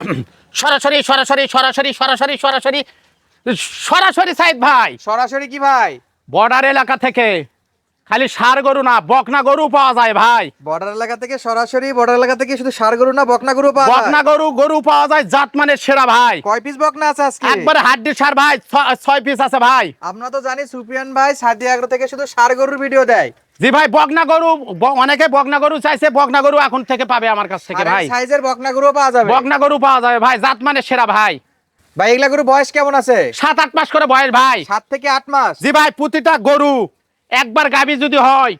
সরাসরি সরাসরি সরাসরি সরাসরি সরাসরি সরাসরি সাইদ ভাই, সরাসরি কি ভাই? বর্ডার এলাকা থেকে খালি ষাঁড় গরু না বকনা গরু পাওয়া যায় ভাই। বর্ডার এলাকা থেকে সরাসরি, বর্ডার এলাকা থেকে শুধু ষাঁড় গরু না বকনা গরু পাওয়া যায়? বকনা গরু পাওয়া যায়, জাত মানে সেরা ভাই। কয় পিস বকনা আছে আজকে? একবারে হাড্ডি ষাঁড় ভাই, 6 পিস আছে ভাই। আমরা তো জানি সুফিয়ান ভাই সাদি আগ্রো থেকে শুধু ষাঁড় গরুর ভিডিও দেয়। জি ভাই, বকনা গরু অনেকে বকনা গরু চাইছে, বকনা গরু এখন থেকে পাবে আমার কাছ থেকে ভাই। সাইজের বকনা গরু পাওয়া যাবে? বকনা গরু পাওয়া যাবে ভাই, জাত মানে সেরা ভাই। ভাই এগুলা গরু বয়স কেমন আছে? 7-8 মাস করে বয়স ভাই। 7 থেকে 8 মাস? জি ভাই, প্রতিটা গরু একবার গাভী যদি হয়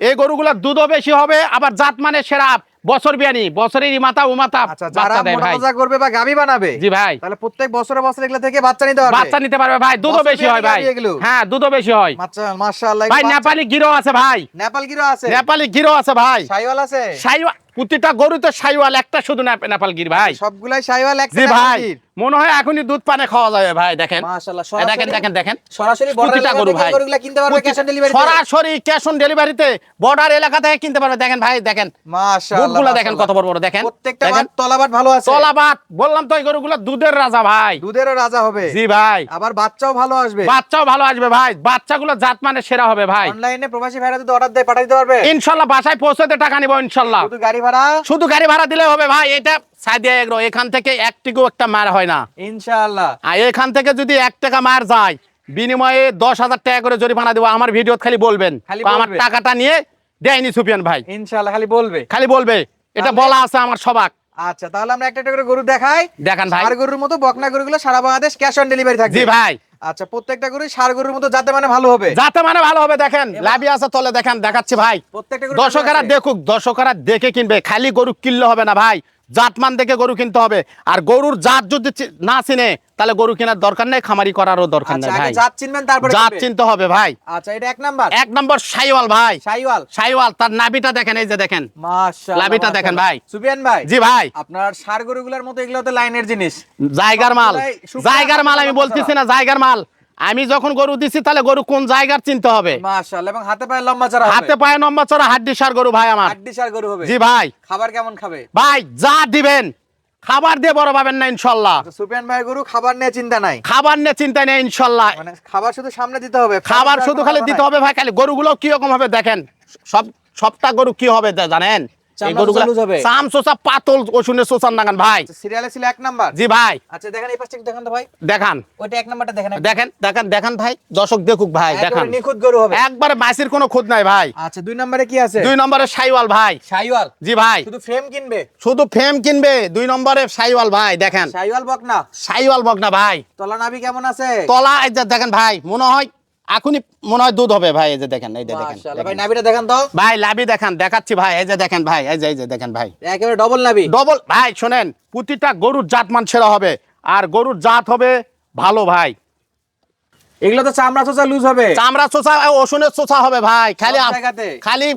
এই গরুগুলোর দুধও বেশি হবে, আবার জাত মানে সেরা, বছর বিয়ানি, বছরেরই মাথা ও মাথা আচ্ছা, যারা বাচ্চা দেয় ভাই। মোটা করবে বা গাভী বানাবে, জি ভাই, তাহলে প্রত্যেক বছরে বছরে এগুলা থেকে বাচ্চা নিতে পারবে? বাচ্চা নিতে পারবে ভাই, দুধও বছর বেশি হয় বিয়ানি ভাই। গাভী এগুলো? হ্যাঁ, দুধও বেশি হয় মাশাআল্লাহ। ভাই। নেপালি গিরো আছে ভাই, নেপাল গিরো আছে? নেপালি গিরো আছে ভাই। শাইওয়াল আছে? শাইওয়াল, প্রতিটা গরুতে শাইওয়াল, একটা শুধু নেপাল গির ভাই। সবগুলাই শাইওয়াল একটা? জি ভাই, মনে হয় এখনই দুধ পানে খাওয়া যাবে ভাই। দেখেন মাশাআল্লাহ, দেখেন দেখেন দেখেন, সরাসরি প্রতিটা গরু ভাই গরুগুলা কিনতে পারবে ক্যাশ অন ডেলিভারি? সরাসরি ক্যাশ অন ডেলিভারিতে বর্ডার এলাকা থেকে কিনতে পারবে। দেখেন ভাই, দেখেন মাশাআল্লাহ, বুটগুলো দেখেন কত বড় বড়, দেখেন প্রত্যেকটা দেখেন তলাবাট ভালো আছে? তলাবাট, বললাম তো এই গরুগুলো দুধের রাজা ভাই। দুধেরও রাজা হবে? জি ভাই, আবার বাচ্চাও ভালো আসবে? বাচ্চাও ভালো আসবে ভাই, বাচ্চাগুলো জাত মানে সেরা হবে ভাই। অনলাইনে প্রবাসী ভাইরা যদি অর্ডার দেয় পাঠিয়ে দিতে পারবে? ইনশাআল্লাহ বাসায় পৌঁছাতে টাকা নিব ইনশাআল্লাহ। শুধু গাড়ি ভাড়া? শুধু গাড়ি ভাড়া দিলে হবে ভাই। এটা সাদিয়া এগ্রো, এখান থেকে একটিকো একটা মার হয় না ইনশাআল্লাহ। আর এখান থেকে যদি 1 টাকা মার যায়, বিনিময়ে 10,000 টাকা করে জরিমানা দেবো। আমার ভিডিও খালি বলবেন আমার টাকাটা নিয়ে দেয়নি সুফিয়ান ভাই, ইনশাআল্লাহ খালি বলবে? খালি বলবে, এটা বলা আছে আমার সবাক। আচ্ছা, তাহলে আমরা একটা একটা করে গরু দেখাই। দেখান ভাই। ষাঁড় গরুর মতো বকনা গরুগুলো সারা বাংলাদেশ ক্যাশ অন ডেলিভারি থাকবে? জি ভাই। আচ্ছা, প্রত্যেকটা গরু ষাঁড় গরুর মতো যাতে মানে ভালো হবে? যাতে মানে ভালো হবে। দেখেন লাভি আছে তলে, দেখেন দেখাচ্ছি ভাই। প্রত্যেকটা গরু দর্শকেরা দেখুক, দর্শকেরা দেখে কিনবে, খালি গরু কিনলে হবে না ভাই, জাতমান দেখে গরু কিনতে হবে। আর গরুর জাত যদি না চিনে তাহলে গরু কেনার দরকার নেই, খামারি করারও দরকার নেই ভাই। জাত চিনবেন তারপরে জাত চিনতে হবে ভাই। আচ্ছা, এটা এক নাম্বার? এক নম্বর শাইওয়াল ভাই। শাইওয়াল? শাইওয়াল, তার নাভিটা দেখেন, এই যে দেখেন মাশাআল্লাহ, লাভিটা দেখেন ভাই। সুফিয়ান ভাই? জি ভাই, আপনার ষাঁড় গরুগুলোর মতো এগুলো তো লাইনের জিনিস, জায়গার মাল, জায়গার মাল। আমি বলতেছি না জায়গার মাল, আমি যখন গরু দিছি তাহলে গরু কোন জায়গার চিনতে হবে। মাশাআল্লাহ। এবং হাতে পায়ে লম্বা চড়া হবে? হাতে পায়ে লম্বা চড়া, হাড্ডি সার গরু ভাই আমার। হাড্ডি সার গরু হবে? জি ভাই। খাবার কেমন খাবে ভাই? যা দিবেন খাবার দিয়ে বড় পাবেন না ইনশাআল্লাহ। সুফিয়ান ভাই গরু খাবার নিয়ে চিন্তা নাই? খাবার নিয়ে চিন্তা নেই ইনশাআল্লাহ। মানে খাবার শুধু সামনে দিতে হবে? খাবার শুধু খালি দিতে হবে ভাই। খালি গরুগুলো কি রকম হবে দেখেন, সবটা গরু কি হবে জানেন? এই গরুগুলো চাম সোসা পাতল ওষুনের সোসার নাগান ভাই। সিরিয়ালে ছিল এক নাম্বার? জি ভাই। আচ্ছা, দেখেন এই পাশে দেখান তো ভাই। দেখান ওইটা এক নাম্বারটা দেখেন। দেখেন দেখেন দেখেন ভাই, দর্শক দেখুক ভাই, দেখেন নিখুঁত গরু হবে একবারে, মাসির কোনো খুদ নাই ভাই। আচ্ছা, দুই নম্বরে কি আছে? 2 নম্বরে শাইওয়াল ভাই। শাইওয়াল? জি ভাই। শুধু ফ্রেম কিনবে? শুধু ফ্রেম কিনবে। 2 নম্বরে শাইওয়াল ভাই, দেখেন শাইওয়াল বকনা? শাইওয়াল বকনা ভাই। তলা নাভি কেমন আছে? তলা এই যে দেখেন ভাই, মনে হয় এখনই মনে হয় দুধ হবে ভাই। এই যে দেখেন, এই যে দেখেন মাশাআল্লাহ ভাই, নাভিটা দেখান তো ভাই, লাভি দেখান, দেখাচ্ছি ভাই। এই যে দেখেন ভাই, এই যে দেখেন ভাই, একেবারে ডবল নাভি। ডবল ভাই। শোনেন, প্রতিটা গরুর জাত মান সেরা হবে, আর গরুর জাত হবে ভালো ভাই। এগুলো তো চামড়া চোচা লুজ হবে? চামড়া চোচা, ওষুনের চোচা হবে ভাই। খালি খালি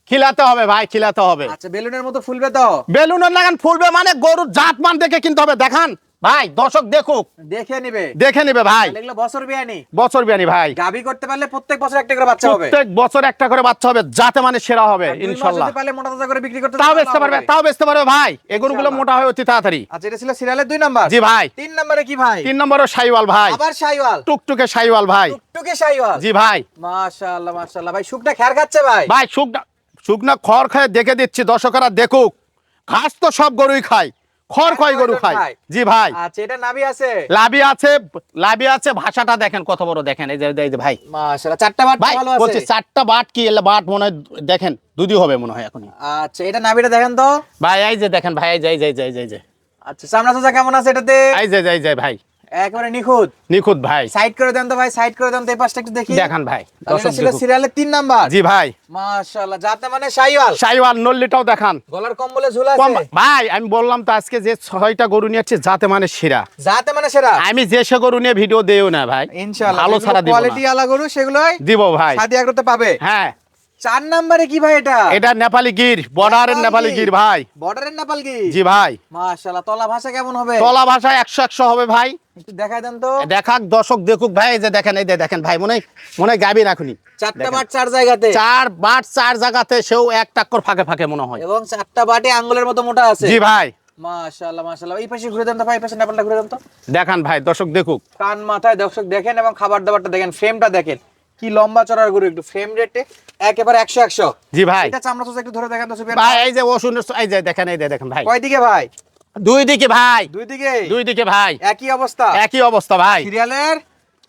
খিলাতে হবে ভাই, খিলাতে হবে। আচ্ছা, বেলুনের মতো ফুলবে তো? বেলুনের লাগান ফুলবে মানে গরুর জাত মান দেখে কিনতে হবে। দেখান ভাই, দর্শক দেখুক, দেখে নিবে, দেখে নিবে ভাই। এগুলো বছর বিয়ানি? বছর বিয়ানি ভাই। গাবি করতে পারলে প্রত্যেক বছর একটা করে বাচ্চা হবে? প্রত্যেক বছর একটা করে বাচ্চা হবে, যাতে মানে সেরা হবে ইনশাআল্লাহ। যদি পারলে মোটা তাজা করে বিক্রি করতে তাও বেচতে পারবে, তাও বেচতে পারবে ভাই। এই গরুগুলো মোটা হয় অতি তাড়াতাড়ি। আচ্ছা, এটা ছিল সিরিয়ালের 2 নাম্বার? জি ভাই। 3 নম্বরে কি ভাই? 3 নম্বরে শাইওয়াল ভাই। আবার শাইওয়াল? টুকটুকে শাইওয়াল ভাই। টুকটুকে শাইওয়াল? জি ভাই। মাশাআল্লাহ মাশাআল্লাহ ভাই, শুকনা খের খাচ্ছে ভাই? ভাই শুকনা খড় খায় দেখে দিচ্ছি, দর্শকরা দেখুক। ঘাস তো সব গরুই খায়, খড় খায় গরু খায়। জি ভাই। আচ্ছা, এটা নাভি আছে? লাভি আছে, লাভি আছে। ভাষাটা দেখেন কত বড়, দেখেন এই যে ভাই। মাশাআল্লাহ, চারটা বাট ভালো আছে? বলছি 4টা বাট কি এলা বাট মনে হয়, দেখেন দুধই হবে মনে হয় এখনই। আচ্ছা, এটা নাভিটা দেখেন তো ভাই। এই যে দেখেন ভাই, এই যে আচ্ছা, চামড়া চোচা কেমন আছে এটাতে? এই যে ভাই, একেবারে নিখুঁত নিখুঁত ভাই। সাইড করে দেন তো ভাই, সাইড করে দেন তো, এই পাশটা একটু দেখি। দেখান ভাই, দর্শক ছিল সিরিয়ালের 3 নাম্বার? জি ভাই। মাশাআল্লাহ, যাতে মানে শাইওয়াল? শাইওয়াল নল্লিটাও দেখান। গলার কম্বলে ঝুলা আছে ভাই। আমি বললাম তো আজকে যে 6টা গরু নিয়ে আসছে, যাতে মানে সেরা, যাতে মানে সেরা। আমি যে সে গরু নিয়ে ভিডিও দেও না ভাই, ইনশাআল্লাহ ভালো ছাড়া দিব না। কোয়ালিটি আলা গরু সেগুলোই দিব ভাই, সাদি আগ্রতে পাবে। হ্যাঁ। 4 নম্বরে কি ভাই এটা? এটা নেপালি গির, বর্ডারের নেপালি গির ভাই। বর্ডারের নেপাল গির? জি ভাই। মাশাআল্লাহ, তলা ভাষা কেমন হবে? তলা ভাষা 100 হবে ভাই। একটু দেখাই দেন তো। দেখাক, দর্শক দেখুক ভাই। এই যে দেখেন, এই যে দেখেন ভাই, মনে হয় গাবি রাখুনি। 4টা বাট 4 জায়গাতে? 4 বাট 4 জায়গাতে, সেও 1 টাক্কর ফাঁকে ফাঁকে মনে হয়। এবং 4টা বাটে আঙ্গুলের মতো মোটা আছে? জি ভাই। মাশাআল্লাহ মাশাআল্লাহ। এই পাশে ঘুরে দেন তো ভাই, এই পাশে নেপালটা ঘুরে দেন তো। দেখান ভাই, দর্শক দেখুক। কান মাথায় দর্শক দেখেন এবং খাবার দাবারটা দেখেন, ফ্রেমটা দেখেন কি লম্বা চড়ার গরু, একটু ফ্রেম রেটে একেবারে 100 জি ভাই। এটা চামড়া তো একটু ধরে দেখেন তো সুফিয়ান ভাই এই যে ওষুধ, এই যে দেখেন, এই যে দেখেন ভাই, কয় দিকে ভাই? দুই দিকে ভাই, দুই দিকে দুই দিকে ভাই, একই অবস্থা, একই অবস্থা ভাই। সিরিয়ালের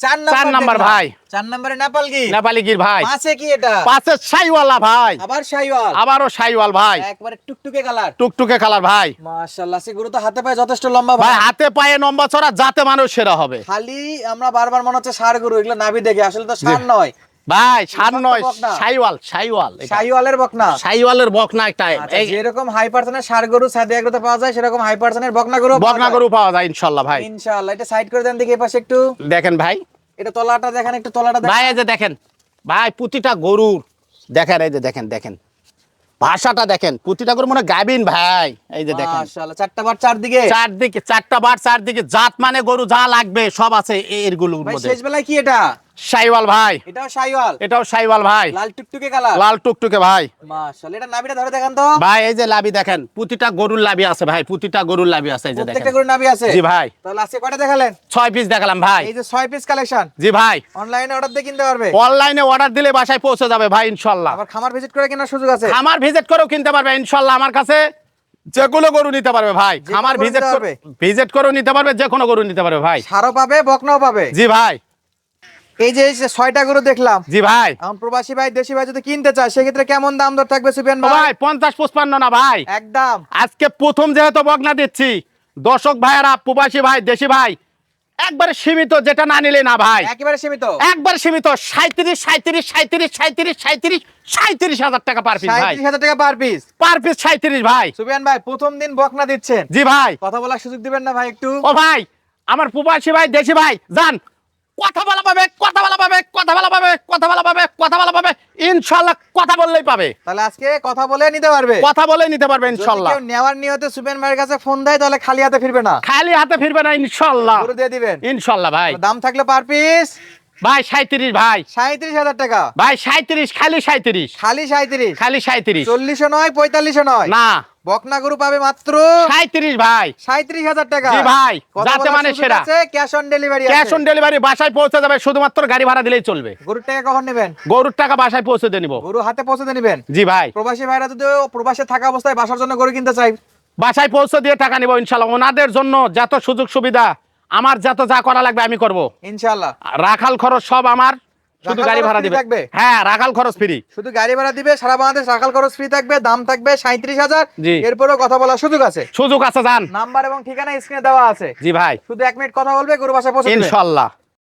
4 চার নাম্বার ভাই। 4 নম্বরে নেপাল কি নেপালি গির ভাই, পাশে কি এটা? পাশে শাইওয়ালা ভাই, আবার শাইওয়াল, আবারও শাইওয়াল ভাই, একবারে টুকটুকে কালার। টুকটুকে কালার ভাই। মাশাআল্লাহ, সে গরু তো হাতে পায়ে যথেষ্ট লম্বা ভাই ভাই। হাতে পায়ে নম্বর ছড়া, যাতে মানুষ সেরা হবে খালি আমরা বারবার মনে হচ্ছে ষাঁড় গরু, এগুলো নাভি দেখে, আসলে তো ষাঁড় নয় ভাই, সার নয়, বকনা। শাইওয়াল, শাইওয়াল, এটা শাইওয়ালের বকনা। শাইওয়ালের বকনা একটা। আচ্ছা, এই যেরকম হাই পার্সেন্টের ষাঁড় গরু সাদি এগুলোতে পাওয়া যায়, সেরকম হাই পার্সেন্টের বকনা গরু বকনা গরু পাওয়া যায় ইনশাল্লাহ ভাই। ইনশাআল্লাহ। এটা সাইড করে দেন দেখি, এই পাশে একটু দেখেন ভাই, এটা তলাটা দেখেন, একটু তলাটা দেখেন। ভাই এই যে দেখেন ভাই, প্রতিটা গরুর দেখেন, এই যে দেখেন, দেখেন ভাষাটা দেখেন, প্রতিটা গরু মনে গাবিন ভাই। এই যে দেখেন, মাশাআল্লাহ, চারটা বার চারদিকে। চারদিকে চারটা বার, চারদিকে জাত মানে গরু যা লাগবে সব আছে এরগুলোর ভাই মধ্যে। শেষ বেলায় কি এটা? শাইওয়াল ভাই, এটাও শাইওয়াল, এটাও শাইওয়াল ভাই, লাল টুকটুকে কালার। লাল টুকটুকে ভাই। মাশাআল্লাহ, এটা নাভিটা ধরে দেখেন তো। ভাই এই যে লাভি দেখেন, প্রতিটা গরুর লাভি আছে ভাই, প্রতিটা গরুর লাভি আছে, এই যে প্রত্যেকটা দেখেন। গরুর নাভি আছে। জি ভাই। তাহলে আজকে কয়টা দেখালেন? 6 পিস দেখালাম ভাই। এই যে 6 পিস কালেকশন, জি ভাই, অনলাইনে অর্ডার দিয়ে কিনতে পারবে, অনলাইনে অর্ডার দিলে বাসায় পৌঁছে যাবে ভাই ইনশাল্লাহ। আবার খামার ভিজিট করে কেনার সুযোগ আছে। আমার ভিজিট করেও কিনতে পারবে ইনশাল্লাহ। আমার কাছে যেগুলো গরু নিতে পারবে ভাই, যে কোনো আমার গরু ভিজিট নিতে করে, পারবে? ভিজিট করেও নিতে পারবে, যে কোনো গরু নিতে পারবে ভাই। সারও পাবে, বকনাও পাবে। জি ভাই। এই যে 6টা গরু দেখলাম, জি ভাই। এখন প্রবাসী ভাই দেশি ভাই যদি কিনতে চায়, সেক্ষেত্রে কেমন দাম দর থাকবে সুফিয়ান ও ভাই? ভাই 50-55 না ভাই, একদম আজকে প্রথম যেহেতু বকনা দিচ্ছি, দর্শক ভাইয়েরা, প্রবাসী ভাই, দেশি ভাই, একবারে সীমিত, যেটা না নিলে না ভাই, একেবারে সীমিত। একবার সীমিত 37,000 টাকা পার পিস ভাই, 37,000 টাকা পার পিস। পার পিস 37 ভাই। সুফিয়ান ভাই প্রথম দিন বকনা দিচ্ছেন, জি ভাই। কথা বলার সুযোগ দিবেন না ভাই একটু? ও ভাই, আমার প্রবাসী ভাই, দেশি ভাই, যান, কথা বলা পাবে, কথা বলা পাবে, কথা বলা পাবে, কথা বলা পাবে, কথা বলা পাবে ইনশাল্লাহ, কথা বললেই পাবে, তাহলে আজকে কথা বলে নিতে পারবে, কথা বলে নিতে পারবে যদি ইনশাল্লাহ। কেউ নেওয়ার নিয়তে সুফিয়ান ভাইয়ের কাছে ফোন দেয়, তাহলে খালি হাতে ফিরবে না, খালি হাতে ফিরবে না ইনশাল্লাহ, গরু দিয়ে দিবেন ইনশাল্লাহ ভাই। দাম থাকলে পার পিস ভাই 37 ভাই, 37,000 টাকা। ভাই 37, খালি 37, খালি 37, খালি 37 40ও নয়, 45ও নয়, না, বকনা গরু পাবে মাত্র 37 ভাই। 37,000 টাকা। জি ভাই, কথা যাতে বলার মানে সুযোগ সেরা। আছে, ক্যাশ অন ডেলিভারি আছে। ক্যাশ অন ডেলিভারি, বাসায় পৌঁছে যাবে, শুধুমাত্র গাড়ি ভাড়া দিলেই চলবে। গরুর টাকা কখন নেবেন? গরুর টাকা বাসায় পৌঁছে দিয়ে নিব। গরু হাতে পৌঁছে দিয়ে নেবেন। জি ভাই, প্রবাসী ভাইরা যদি প্রবাসে থাকা অবস্থায় বাসার জন্য গরু কিনতে চাই, বাসায় পৌঁছে দিয়ে টাকা নিব ইনশাল্লাহ। ওনাদের জন্য যত সুযোগ সুবিধা, আমার যত যা করা লাগবে আমি করব। ইনশাআল্লাহ। রাখাল খরচ সব আমার, শুধু রাখাল গাড়ি খরচ ভাড়া free দিবে। থাকবে? হ্যাঁ, রাখাল খরচ ফ্রি। শুধু গাড়ি ভাড়া দিবে, সারা বাংলাদেশ রাখাল খরচ ফ্রি থাকবে, দাম থাকবে 37,000। জি। এরপরেও কথা বলার সুযোগ আছে, সুযোগ আছে, যান। নাম্বার এবং ঠিকানা স্ক্রিনে দেওয়া আছে। জি ভাই, শুধু 1 মিনিট কথা বলবে, গরু বাসায় পৌঁছে দিবে। ইনশাল্লাহ।